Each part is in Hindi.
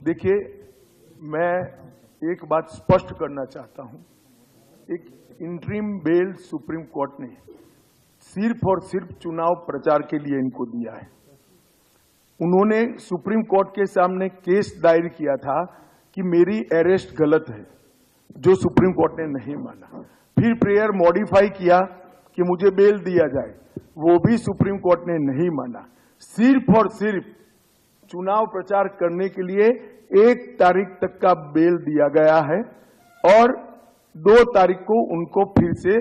देखिए, मैं एक बात स्पष्ट करना चाहता हूं। एक इंटरिम बेल सुप्रीम कोर्ट ने सिर्फ और सिर्फ चुनाव प्रचार के लिए इनको दिया है। उन्होंने सुप्रीम कोर्ट के सामने केस दायर किया था कि मेरी अरेस्ट गलत है, जो सुप्रीम कोर्ट ने नहीं माना। फिर प्रेयर मॉडिफाई किया कि मुझे बेल दिया जाए, वो भी सुप्रीम कोर्ट ने नहीं माना। सिर्फ और सिर्फ चुनाव प्रचार करने के लिए 1 तारीख तक का बेल दिया गया है और 2 तारीख को उनको फिर से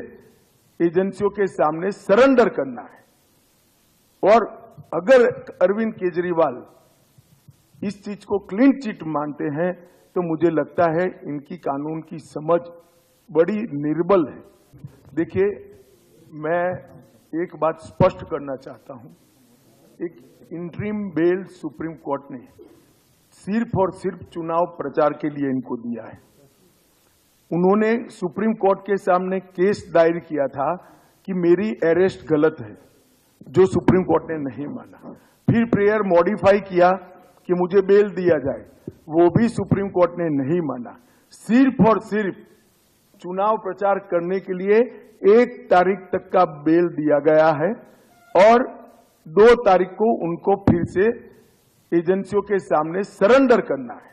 एजेंसियों के सामने सरेंडर करना है। और अगर अरविंद केजरीवाल इस चीज को क्लीन चिट मानते हैं तो मुझे लगता है इनकी कानून की समझ बड़ी निर्बल है। देखिए, मैं एक बात स्पष्ट करना चाहता हूं। एक इंटरिम बेल सुप्रीम कोर्ट ने सिर्फ और सिर्फ चुनाव प्रचार के लिए इनको दिया है। उन्होंने सुप्रीम कोर्ट के सामने केस दायर किया था कि मेरी अरेस्ट गलत है, जो सुप्रीम कोर्ट ने नहीं माना। फिर प्रेयर मॉडिफाई किया कि मुझे बेल दिया जाए, वो भी सुप्रीम कोर्ट ने नहीं माना। सिर्फ और सिर्फ चुनाव प्रचार करने के लिए 1 तारीख तक का बेल दिया गया है और 2 तारीख को उनको फिर से एजेंसियों के सामने सरेंडर करना है।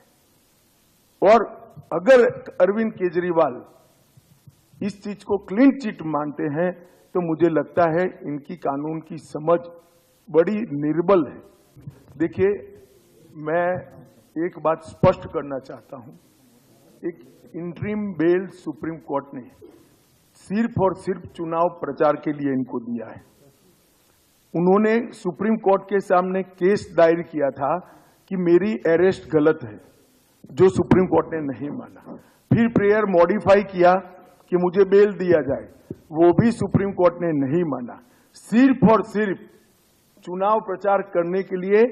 और अगर अरविंद केजरीवाल इस चीज को क्लीन चिट मानते हैं तो मुझे लगता है इनकी कानून की समझ बड़ी निर्बल है। देखिए, मैं एक बात स्पष्ट करना चाहता हूं। एक इंटरिम बेल सुप्रीम कोर्ट ने सिर्फ और सिर्फ चुनाव प्रचार के लिए इनको दिया है। उन्होंने सुप्रीम कोर्ट के सामने केस दायर किया था कि मेरी अरेस्ट गलत है, जो सुप्रीम कोर्ट ने नहीं माना। फिर प्रेयर मॉडिफाई किया कि मुझे बेल दिया जाए, वो भी सुप्रीम कोर्ट ने नहीं माना। सिर्फ और सिर्फ चुनाव प्रचार करने के लिए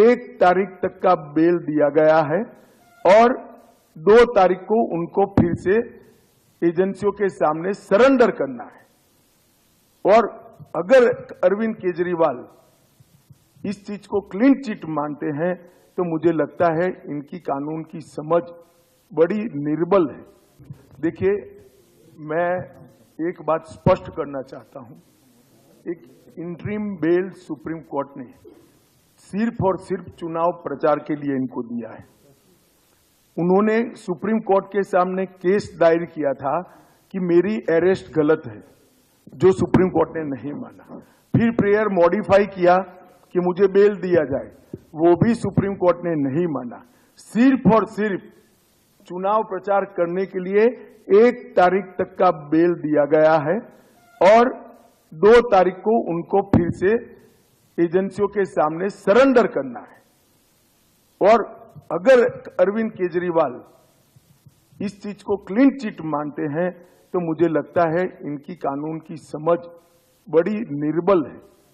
1 तारीख तक का बेल दिया गया है और 2 तारीख को उनको फिर से एजेंसियों के सामने सरेंडर करना है। और अगर अरविंद केजरीवाल इस चीज को क्लीन चिट मानते हैं तो मुझे लगता है इनकी कानून की समझ बड़ी निर्बल है। देखिए, मैं एक बात स्पष्ट करना चाहता हूं। एक इंटरिम बेल सुप्रीम कोर्ट ने सिर्फ और सिर्फ चुनाव प्रचार के लिए इनको दिया है। उन्होंने सुप्रीम कोर्ट के सामने केस दायर किया था कि मेरी अरेस्ट गलत है, जो सुप्रीम कोर्ट ने नहीं माना। फिर प्रेयर मॉडिफाई किया कि मुझे बेल दिया जाए, वो भी सुप्रीम कोर्ट ने नहीं माना। सिर्फ और सिर्फ चुनाव प्रचार करने के लिए 1 तारीख तक का बेल दिया गया है और 2 तारीख को उनको फिर से एजेंसियों के सामने सरेंडर करना है। और अगर अरविंद केजरीवाल इस चीज को क्लीन चिट मानते हैं तो मुझे लगता है इनकी कानून की समझ बड़ी निर्बल है।